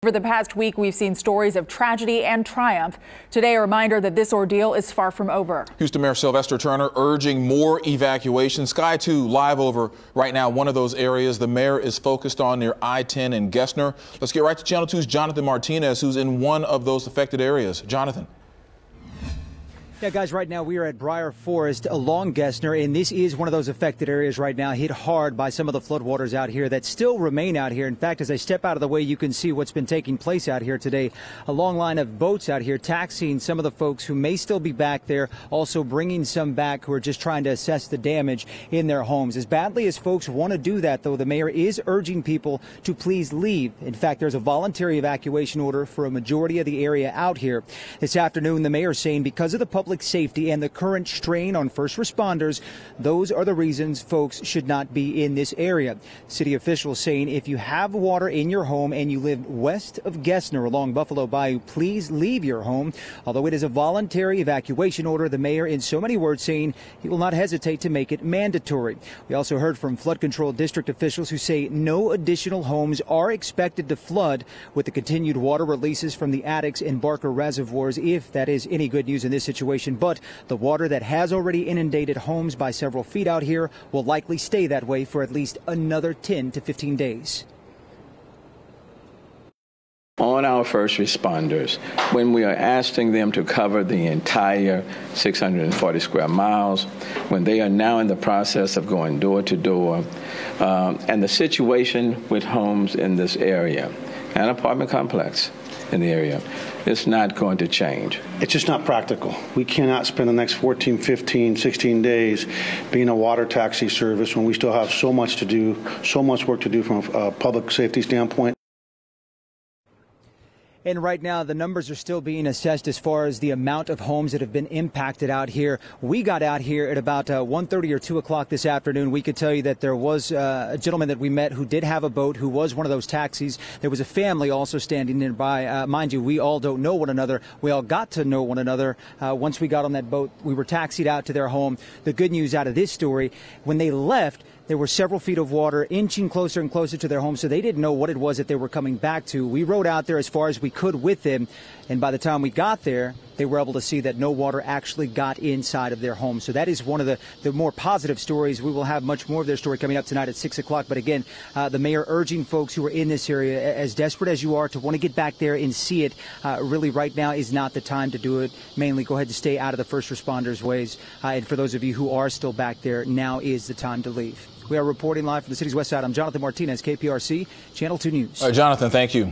For the past week, we've seen stories of tragedy and triumph. Today, a reminder that this ordeal is far from over. Houston Mayor Sylvester Turner urging more evacuations. Sky 2 live over right now, one of those areas the mayor is focused on near I-10 and Gessner. Let's get right to Channel 2's Jonathan Martinez, who's in one of those affected areas. Jonathan. Yeah, guys, right now we are at Briar Forest along Gessner, and this is one of those affected areas right now, hit hard by some of the floodwaters out here that still remain out here. In fact, as I step out of the way, you can see what's been taking place out here today. A long line of boats out here taxiing some of the folks who may still be back there, also bringing some back who are just trying to assess the damage in their homes. As badly as folks want to do that, though, the mayor is urging people to please leave. In fact, there's a voluntary evacuation order for a majority of the area out here. This afternoon, the mayor is saying because of the public safety and the current strain on first responders, those are the reasons folks should not be in this area. City officials saying if you have water in your home and you live west of Gessner along Buffalo Bayou, please leave your home. Although it is a voluntary evacuation order, the mayor in so many words saying he will not hesitate to make it mandatory. We also heard from flood control district officials who say no additional homes are expected to flood with the continued water releases from the Addicks and Barker reservoirs, if that is any good news in this situation. But the water that has already inundated homes by several feet out here will likely stay that way for at least another 10 to 15 days. On our first responders, when we are asking them to cover the entire 640 square miles, when they are now in the process of going door to door, and the situation with homes in this area, an apartment complex in the area, it's not going to change. It's just not practical. We cannot spend the next 14, 15, 16 days being a water taxi service when we still have so much to do, so much work to do from a public safety standpoint. And right now, the numbers are still being assessed as far as the amount of homes that have been impacted out here. We got out here at about 1:30 or 2 o'clock this afternoon. We could tell you that there was a gentleman that we met who did have a boat, who was one of those taxis. There was a family also standing nearby. Mind you, we all don't know one another. We all got to know one another. Once we got on that boat, we were taxied out to their home. The good news out of this story, when they left, there were several feet of water inching closer and closer to their home, so they didn't know what it was that they were coming back to. We rode out there as far as we could with them, and by the time we got there, they were able to see that no water actually got inside of their home. So that is one of the more positive stories. We will have much more of their story coming up tonight at 6 o'clock. But again, the mayor urging folks who are in this area, as desperate as you are to want to get back there and see it, really right now is not the time to do it. Mainly go ahead and stay out of the first responders' ways. And for those of you who are still back there, now is the time to leave. We are reporting live from the city's west side. I'm Jonathan Martinez, KPRC, Channel 2 News. All right, Jonathan, thank you.